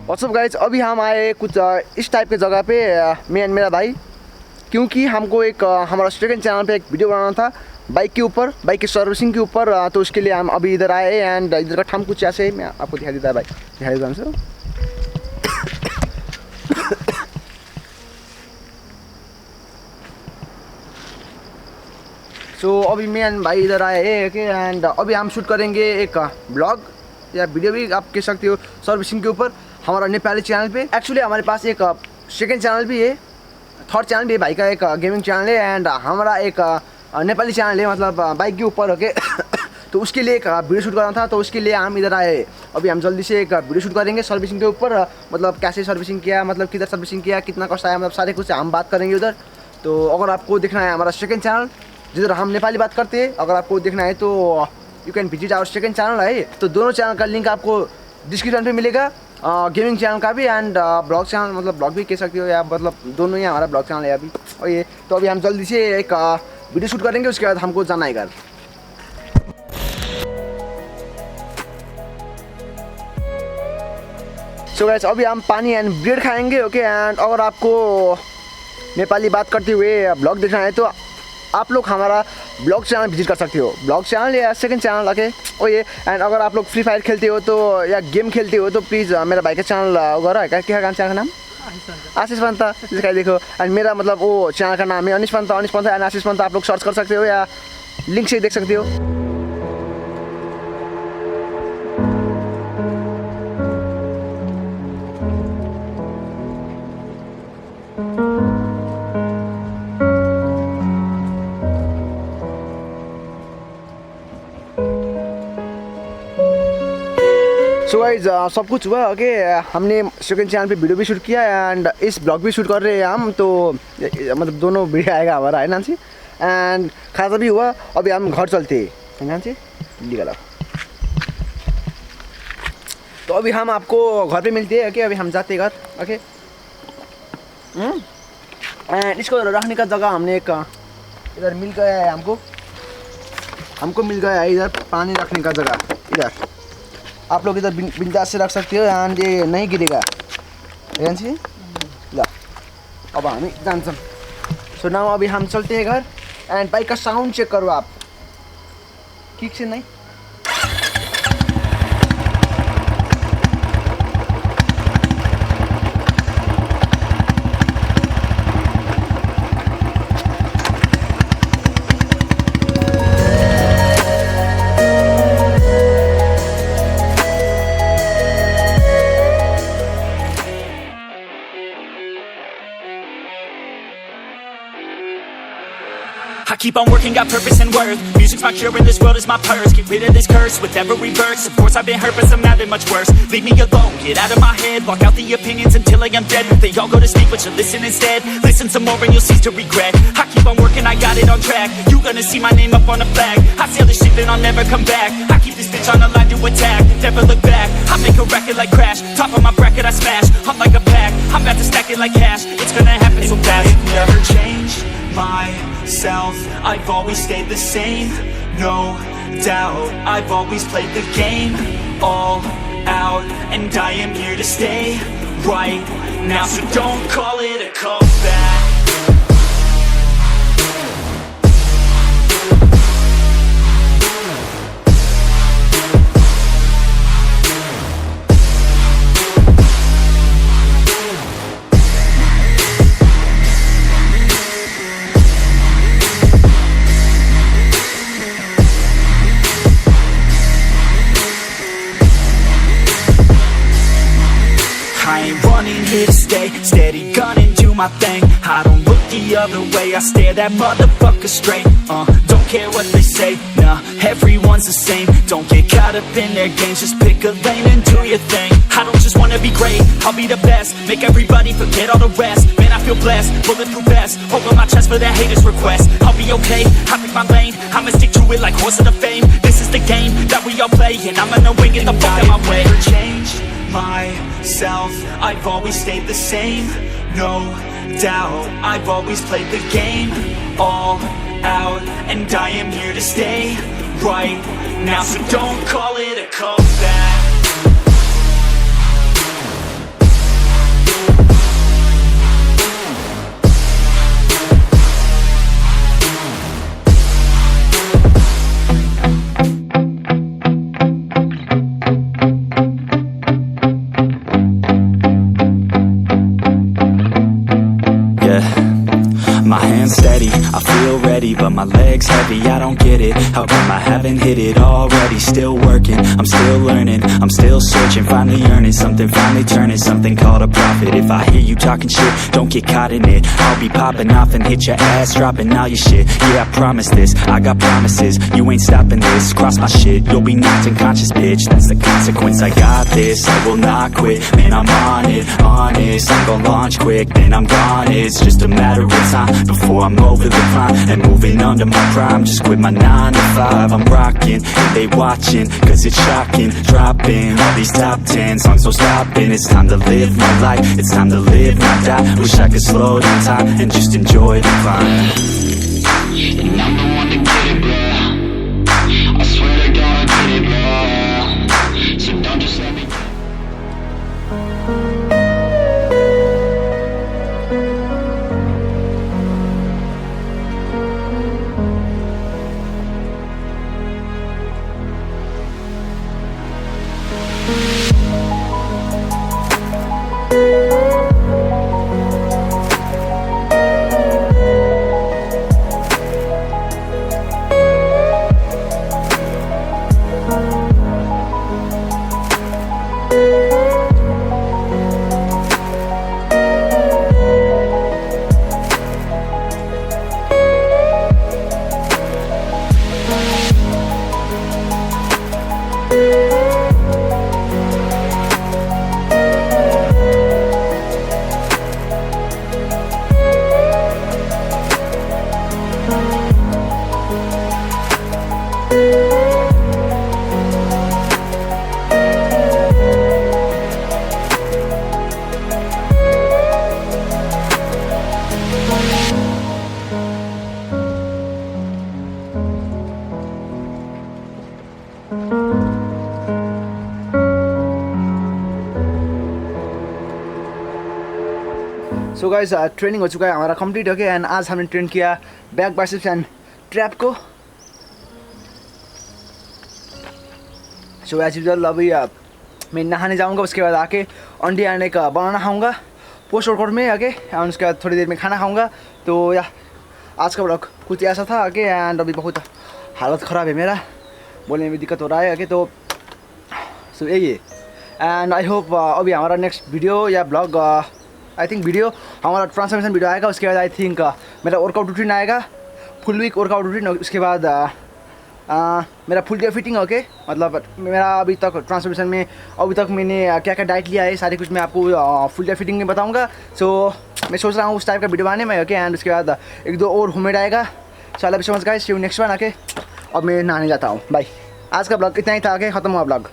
What's up guys, अभी हम आए कुछ इस टाइप के जगह पे, मैं एंड मेरा भाई, क्योंकि हमको एक हमारा सेकंड चैनल पे एक वीडियो बनाना था बाइक के ऊपर, बाइक की सर्विसिंग के ऊपर। तो उसके लिए हम अभी इधर आए एंड इधर का ठाम कुछ ऐसे मैं आपको दिखा देता है भाई, दिखा देता हूँ। सो अभी मैं एंड भाई इधर आए एंड अभी हम शूट करेंगे एक ब्लॉग या वीडियो भी आप कह सकते हो सर्विसिंग के ऊपर हमारा नेपाली चैनल पे। एक्चुअली हमारे पास एक सेकंड चैनल भी है, थर्ड चैनल भी है, भाई का एक गेमिंग चैनल है एंड हमारा एक नेपाली चैनल है, मतलब बाइक के ऊपर ओके। तो उसके लिए एक वीडियो शूट करना था, तो उसके लिए हम इधर आए। अभी हम जल्दी से एक वीडियो शूट करेंगे सर्विसिंग के ऊपर, मतलब कैसे सर्विसिंग किया, मतलब किधर सर्विसिंग किया, कितना कॉस्ट आया, मतलब सारे कुछ हम बात करेंगे उधर। तो अगर आपको देखना है हमारा सेकंड चैनल जिधर हम नेपाली बात करते हैं, अगर आपको देखना है तो you can visit our second channel है। तो दोनों चैनल का लिंक आपको डिस्क्रिप्शन पे मिलेगा, गेमिंग चैनल का भी एंड ब्लॉग चैनल, मतलब ब्लॉग भी कह सकते हो या मतलब दोनों ही हमारा ब्लॉग चैनल है अभी। और ये तो अभी हम जल्दी से एक वीडियो शूट करेंगे, उसके बाद हमको जाना है घर। सो गाइस, अभी हम पानी एंड ब्रेड खाएंगे ओके। एंड अगर आपको नेपाली बात करते हुए ब्लॉग देखना है तो आप लोग हमारा ब्लॉग चैनल विजिट कर सकते हो, ब्लॉग चैनल या सेकंड चैनल ओके। और ये एंड अगर आप लोग फ्री फायर खेलते हो तो या गेम खेलते हो तो प्लीज़ मेरा भाई का चैनल वगैरह है, क्या चैनल का नाम आशीष पंता, जिसका देखो। एंड मेरा मतलब वो चैनल का नाम है अनिश पंता एंड आशीष पंता। आप लोग सर्च कर सकते हो या लिंक से देख सकते हो। सो गाइज, सब कुछ हुआ ओके। हमने सेकंड चैनल पे वीडियो भी शूट किया एंड इस ब्लॉग भी शूट कर रहे हैं हम, तो मतलब दोनों वीडियो आएगा हमारा है नांसी। एंड खासा भी हुआ, अभी हम घर चलते हैं नांसी निकला। तो अभी हम आपको घर पे मिलते हैं ओके। अभी हम जाते हैं घर ओके। एंड इसको रखने का जगह हमने एक इधर मिल गया है, हमको मिल गया है इधर पानी रखने का जगह इधर। आप लोग इधर बिंदास से रख सकते हो एंड ये नहीं गिरेगा ल। अब हामी जान्छौँ। सो नाउ अभी हम चलते हैं घर एंड बाइक का साउंड चेक करो आप, ठीक से नहीं। I keep on working, got purpose and worth. Music's my cure and this world is my purse. Get rid of this curse with every verse. Of course I've been hurt but some have been much worse. Leave me alone, get out of my head. Block out the opinions until I am dead. They all go to sleep but you listen instead. Listen some more and you'll cease to regret. I keep on working, I got it on track. You gonna see my name up on a flag. I sail this ship and I'll never come back. I keep this bitch on the line to attack. Never look back, I make a record like Crash. Top of my bracket I smash, up like a pack. I'm about to stack it like cash. It's gonna happen so fast. It never changed myself, I've always stayed the same, no doubt. I've always played the game all out, and I am here to stay right now. So don't call it a comeback. I ain't running, here to stay. Steady gunning, do my thing. I don't look the other way, I stare that motherfucker straight. Don't care what they say, nah, everyone's the same. Don't get caught up in their games, just pick a lane and do your thing. I don't just wanna be great, I'll be the best. Make everybody forget all the rest. Man, I feel blessed, bulletproof vest over my chest for the haters' request. I'll be okay, I pick my lane. I'ma stick to it like horse of the fame. This is the game that we all play, and I'm gonna win, get the fuck out my way. Change myself. I've always stayed the same, no doubt. I've always played the game all out, and I am here to stay right now. So don't call it a comeback. My hands steady, I feel ready, but my legs heavy, I don't get it. How come I haven't hit it already? Still working, I'm still learning, I'm still searching, finally earning something, finally turning something called a profit. If I hear you talking shit, don't get caught in it. I'll be popping off and hit your ass, dropping all your shit. Yeah, I promise this, I got promises, you ain't stopping this. Cross my shit, you'll be knocked unconscious, bitch. That's the consequence, I got this, I will not quit. Man, I'm on it, honest, I'm gon' launch quick, then I'm gone. It's just a matter of time before I'm over the climb and moving under my prime. Just quit my 9 to 5, I'm rocking and they watching, cause it's shocking. Dropping all these top 10 songs, so stopping. It's time to live my life, it's time to live, not die. Wish I could slow down time and just enjoy the climb. And I'm the one to get it, bro. I swear to God, I get it, bro. So don't just let me. So guys training हो चुका है हमारा complete हो गया and आज हमने train किया back biceps and trap को. सो एज यूजुअल अभी मैं नहाने जाऊंगा, उसके बाद आके अंडे आने का बनाना खाऊंगा पोस्ट वर्कआउट में आके, एंड उसके बाद थोड़ी देर में खाना खाऊंगा. तो या आज का ब्लॉग कुछ ऐसा था आगे, एंड अभी बहुत हालत ख़राब है मेरा, बोलने में दिक्कत हो रहा है आगे. तो सो यही है एंड आई होप अभी हमारा नेक्स्ट वीडियो या ब्लॉग आई थिंक वीडियो हमारा ट्रांसफॉर्मेशन वीडियो आएगा. उसके बाद आई थिंक मेरा वर्कआउट रूटीन आएगा, फुल वीक वर्कआउट रूटीन. उसके बाद मेरा फुल डे फिटिंग ओके, मतलब मेरा अभी तक ट्रांसफॉर्मेशन में अभी तक मैंने क्या क्या डाइट लिया है सारी कुछ मैं आपको फुल डे फिटिंग में बताऊंगा. सो मैं सोच रहा हूँ उस टाइप का वीडियो बनाने में ओके. एंड उसके बाद 1-2 और होममेड आएगा. So I love you so much guys, see you next one. आके अब मैं नहाने जाता हूँ, बाय. आज का ब्लॉग इतना ही था, आगे ख़त्म हुआ ब्लॉग.